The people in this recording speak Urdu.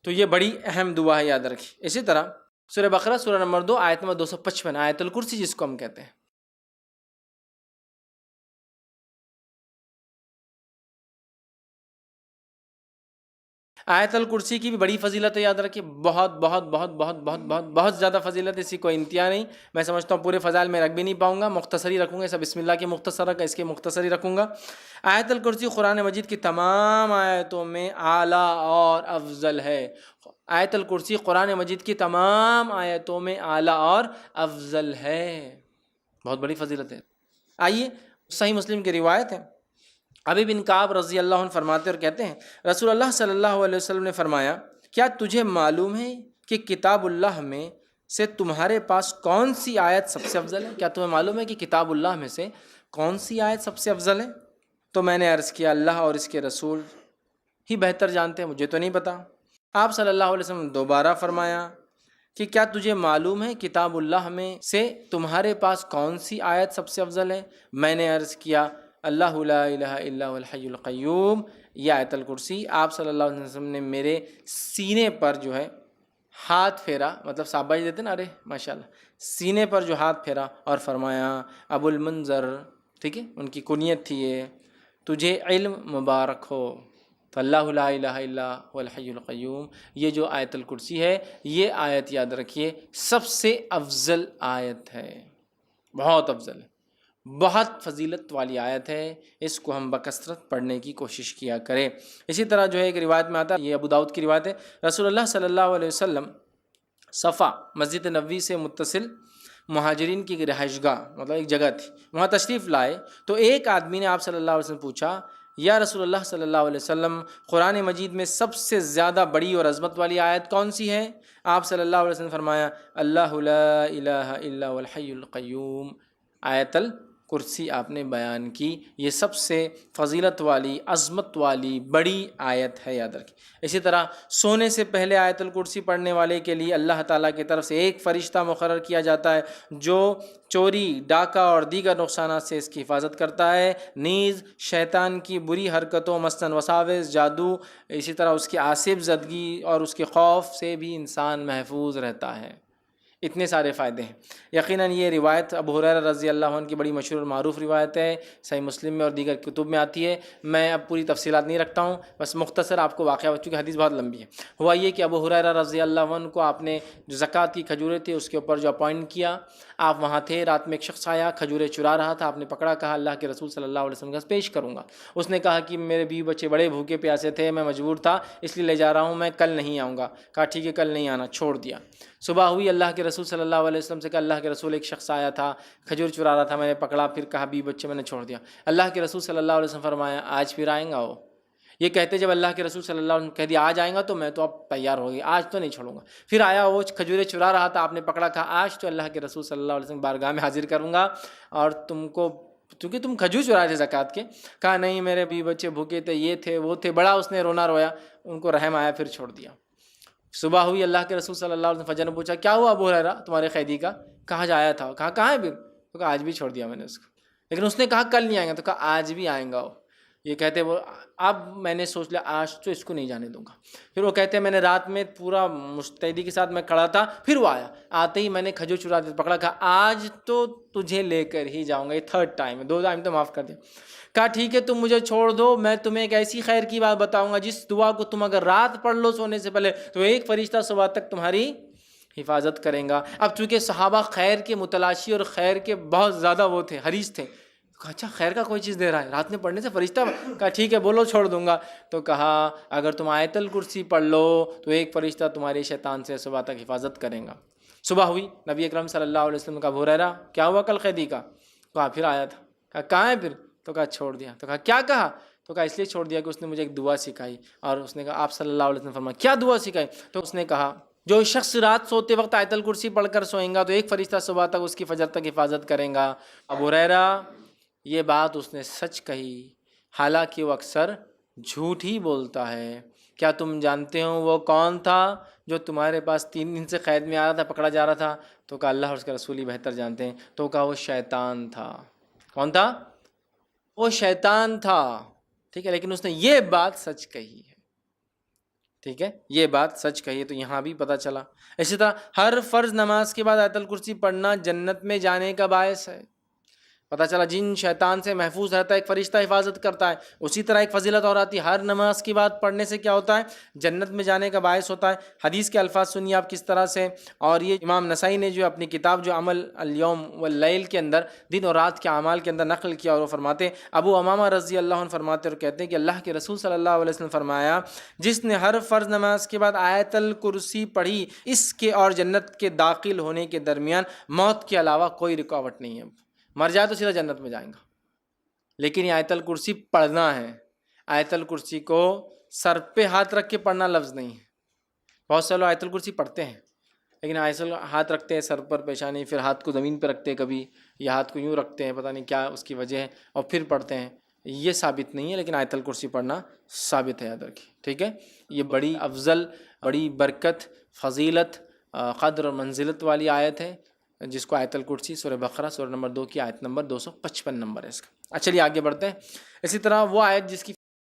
تو یہ بڑی اہم دعا ہے، یاد رکھیے۔ اسی طرح سورہ بقرہ سورہ نمبر 2 آیت نمبر 255 آیت الکرسی جس کو ہم کہتے ہیں، آیت الکرسی کی بھی بڑی فضیلت ہے، یاد رکھیے، بہت بہت بہت بہت بہت بہت بہت زیادہ فضیلت ہے، اسی کوئی انتہا نہیں۔ میں سمجھتا ہوں پورے فضائل میں رکھ بھی نہیں پاؤں گا، مختصری رکھوں گا، سب بسم اللہ کی مختصر رکھا، اس کے مختصری رکھوں گا۔ آیت الکرسی قرآن مجید کی تمام آیتوں میں اعلیٰ اور افضل ہے۔ آیت الکرسی قرآن مجید کی تمام آیتوں میں اعلیٰ اور افضل ہے، بہت بڑی فضیلت ہے۔ آئیے صحیح مسلم کی روایت ہے، ابی بن کعب رضی اللہ عنہ فرماتے اور کہتے ہیں رسول اللہ صلی اللہ علیہ وسلم نے فرمایا، کیا تجھے معلوم ہے کہ کتاب اللہ میں سے تمہارے پاس کون سی آیت سب سے افضل ہے؟ کیا تمہیں معلوم ہے کہ کتاب اللہ میں سے کون سی آیت سب سے افضل ہے؟ تو میں نے عرض کیا اللہ اور اس کے رسول ہی بہتر جانتے ہیں، مجھے تو نہیں پتا۔ آپ صلی اللہ علیہ وسلم نے دوبارہ فرمایا کہ کیا تجھے معلوم ہے کتاب اللہ میں سے تمہارے پاس کون سی آیت سب سے افضل ہے؟ میں نے عرض کیا اللہ لا الہ الا هو الحی القیوم، یہ آیت الکرسی۔ آپ صلی اللہ علیہ وسلم نے میرے سینے پر جو ہے ہاتھ پھیرا، مطلب شاباشی دیتے نا، ارے ماشاءاللہ، سینے پر جو ہاتھ پھیرا اور فرمایا ابو المنذر، ٹھیک ہے، ان کی کنیت تھی یہ، تجھے علم مبارک ہو۔ تو اللہ لا الہ الا هو الحی القیوم، یہ جو آیت الکرسی ہے، یہ آیت یاد رکھیے سب سے افضل آیت ہے، بہت افضل ہے، بہت فضیلت والی آیت ہے، اس کو ہم بکثرت پڑھنے کی کوشش کیا کریں۔ اسی طرح جو ہے ایک روایت میں آتا ہے، یہ ابو داؤد کی روایت ہے، رسول اللہ صلی اللہ علیہ وسلم صفا مسجد نبوی سے متصل مہاجرین کی رہائش گاہ، مطلب ایک جگہ تھی، وہاں تشریف لائے تو ایک آدمی نے آپ صلی اللہ علیہ وسلم پوچھا، یا رسول اللہ صلی اللہ علیہ وسلم، قرآن مجید میں سب سے زیادہ بڑی اور عظمت والی آیت کون سی ہے؟ آپ صلی اللہ علیہ وسلم نے فرمایا اللہ لا الہ الا هو الحی القیوم، آیت الکرسی آپ نے بیان کی، یہ سب سے فضیلت والی، عظمت والی بڑی آیت ہے، یاد رکھیں۔ اسی طرح سونے سے پہلے آیت الکرسی پڑھنے والے کے لیے اللہ تعالیٰ کی طرف سے ایک فرشتہ مقرر کیا جاتا ہے جو چوری، ڈاکہ اور دیگر نقصانات سے اس کی حفاظت کرتا ہے، نیز شیطان کی بری حرکتوں مثلاً وساوس، جادو، اسی طرح اس کی آصف زدگی اور اس کے خوف سے بھی انسان محفوظ رہتا ہے۔ اتنے سارے فائدے ہیں۔ یقیناً یہ روایت ابو ہریرہ رضی اللہ عنہ کی بڑی مشہور اور معروف روایت ہے، صحیح مسلم میں اور دیگر کتب میں آتی ہے۔ میں اب پوری تفصیلات نہیں رکھتا ہوں، بس مختصر آپ کو واقعہ، چونکہ حدیث بہت لمبی ہے۔ ہوا یہ کہ ابو ہریرہ رضی اللہ عنہ کو آپ نے جو زکوٰۃ کی کھجوریں تھیں اس کے اوپر جو اپوائنٹ کیا، آپ وہاں تھے، رات میں ایک شخص آیا کھجوریں چرا رہا تھا، آپ نے پکڑا، کہا اللہ کے رسول صلی اللہ علیہ وسلم کے پاس پیش کروں گا۔ اس نے کہا کہ میرے بیوی بچے بڑے بھوکے پیاسے تھے، میں مجبور تھا اس لیے لے جا رہا ہوں، میں کل نہیں آؤں گا۔ کہا ٹھیک ہے کل نہیں آنا، چھوڑ دیا۔ صبح ہوئی، اللہ کے رسول صلی اللہ علیہ وسلم سے کہا اللہ کے رسول ایک شخص آیا تھا کھجور چرا رہا تھا، میں نے پکڑا، پھر کہا بیوی بچے میں نے چھوڑ دیا۔ اللہ کے رسول صلی اللہ علیہ وسلم فرمایا آج پھر آئیں گا وہ؟ یہ کہتے جب اللہ کے رسول صلی اللہ علیہ وسلم کہہ دیا آج آئیں گا تو میں تو اب تیار ہو گئی، آج تو نہیں چھوڑوں گا۔ پھر آیا وہ کھجوریں چرا رہا تھا، آپ نے پکڑا، کہا آج تو اللہ کے رسول صلی اللہ علیہ وسلم بارگاہ میں حاضر کروں گا اور تم کو، چونکہ تم کھجور چرائے تھے زکوٰۃ کے۔ کہا نہیں میرے بیوی بچے بھوکے تھے، یہ تھے وہ تھے، بڑا اس نے رونا رویا، ان کو رحم آیا، پھر چھوڑ دیا۔ صبح ہوئی، اللہ کے رسول صلی اللہ علیہ وسلم فجر نے پوچھا کیا ہوا ابو ہریرہ تمہارے قیدی کا؟ کہاں جایا تھا؟ کہا کہاں ہے پھر؟ تو کہا آج بھی چھوڑ دیا میں نے اس کو، لیکن اس نے کہا کل نہیں آئیں گا، تو کہا آج بھی آئیں گا وہ۔ یہ کہتے وہ اب میں نے سوچ لیا آج تو اس کو نہیں جانے دوں گا۔ پھر وہ کہتے ہیں میں نے رات میں پورا مستعدی کے ساتھ میں کھڑا تھا، پھر وہ آیا، آتے ہی میں نے کھجور چرا پکڑا، کہا آج تو تجھے لے کر ہی جاؤں گا، یہ تھرڈ ٹائم ہے، 2 ٹائم تو معاف کر دیا۔ کہا ٹھیک ہے تم مجھے چھوڑ دو، میں تمہیں ایک ایسی خیر کی بات بتاؤں گا جس دعا کو تم اگر رات پڑھ لو سونے سے پہلے تو ایک فرشتہ صبح تک تمہاری حفاظت کریں گا۔ اب چونکہ صحابہ خیر کے متلاشی اور خیر کے بہت زیادہ وہ تھے، حریص تھے، کہا اچھا خیر کا کوئی چیز دے رہا ہے رات میں پڑھنے سے فرشتہ؟ کہا ٹھیک ہے بولو چھوڑ دوں گا۔ تو کہا اگر تم آیت الکرسی پڑھ لو تو ایک فرشتہ تمہارے شیطان سے صبح تک حفاظت کریں گا۔ صبح ہوئی، نبی اکرم صلی اللہ علیہ وسلم کا ابو ہریرہ کیا ہوا کل قیدی کا؟ کہا پھر آیا تھا۔ کہا کہاں ہے پھر؟ تو کہا چھوڑ دیا۔ تو کہا کیا کہا؟ تو کہا اس لیے چھوڑ دیا کہ اس نے مجھے ایک دعا سکھائی، اور اس نے کہا آپ صلی اللہ علیہ وسلم فرمایا کیا دعا سکھائی؟ تو اس نے کہا جو شخص رات سوتے وقت آیت الکرسی پڑھ کر سوئیں گا تو ایک فرشتہ صبح تک اس کی فجر تک حفاظت کریں گا۔ ابو ہریرہ یہ بات اس نے سچ کہی، حالانکہ وہ اکثر جھوٹ ہی بولتا ہے۔ کیا تم جانتے ہو وہ کون تھا جو تمہارے پاس 3 دن سے قید میں آ رہا تھا، پکڑا جا رہا تھا؟ تو کہا اللہ اور اس کے رسول ہی بہتر جانتے ہیں۔ تو کہا وہ شیطان تھا۔ کون تھا؟ وہ شیطان تھا، ٹھیک ہے، لیکن اس نے یہ بات سچ کہی ہے۔ ٹھیک ہے، یہ بات سچ کہی تو یہاں بھی پتہ چلا۔ اسی طرح ہر فرض نماز کے بعد آیت الکرسی پڑھنا جنت میں جانے کا باعث ہے۔ پتہ چلا جن شیطان سے محفوظ رہتا ہے ایک فرشتہ حفاظت کرتا ہے، اسی طرح ایک فضیلت اور آتی ہے، ہر نماز کی بات پڑھنے سے کیا ہوتا ہے؟ جنت میں جانے کا باعث ہوتا ہے۔ حدیث کے الفاظ سنیے آپ کس طرح سے، اور یہ امام نسائی نے جو اپنی کتاب جو عمل الیوم واللیل کے اندر دن اور رات کے اعمال کے اندر نقل کیا، اور وہ فرماتے ہیں، ابو امامہ رضی اللہ عنہ فرماتے اور کہتے ہیں کہ اللہ کے رسول صلی اللہ علیہ وسلم فرمایا، جس نے ہر فرض نماز کے بعد آیت الکرسی پڑھی، اس کے اور جنت کے داخل ہونے کے درمیان موت کے علاوہ کوئی رکاوٹ نہیں ہے۔ مر جائے تو سیدھا جنت میں جائیں گا، لیکن یہ آیت الکرسی پڑھنا ہے۔ آیت الکرسی کو سر پہ ہاتھ رکھ کے پڑھنا لفظ نہیں ہے۔ بہت سے لوگ آیت الکرسی پڑھتے ہیں لیکن ہاتھ رکھتے ہیں سر پر، پیشانی، پھر ہاتھ کو زمین پہ رکھتے ہیں کبھی، یا ہاتھ کو یوں رکھتے ہیں، پتہ نہیں کیا اس کی وجہ ہے، اور پھر پڑھتے ہیں۔ یہ ثابت نہیں ہے، لیکن آیت الکرسی پڑھنا ثابت ہے، یاد رکھیے، ٹھیک ہے۔ یہ بڑی افضل، بڑی برکت، فضیلت، قدر اور منزلت والی آیت ہے، جس کو آیت الکرسی سورہ بقرہ سورہ نمبر 2 کی آیت نمبر 255 نمبر ہے اس کا۔ چلیے آگے بڑھتے ہیں۔ اسی طرح وہ آیت جس کی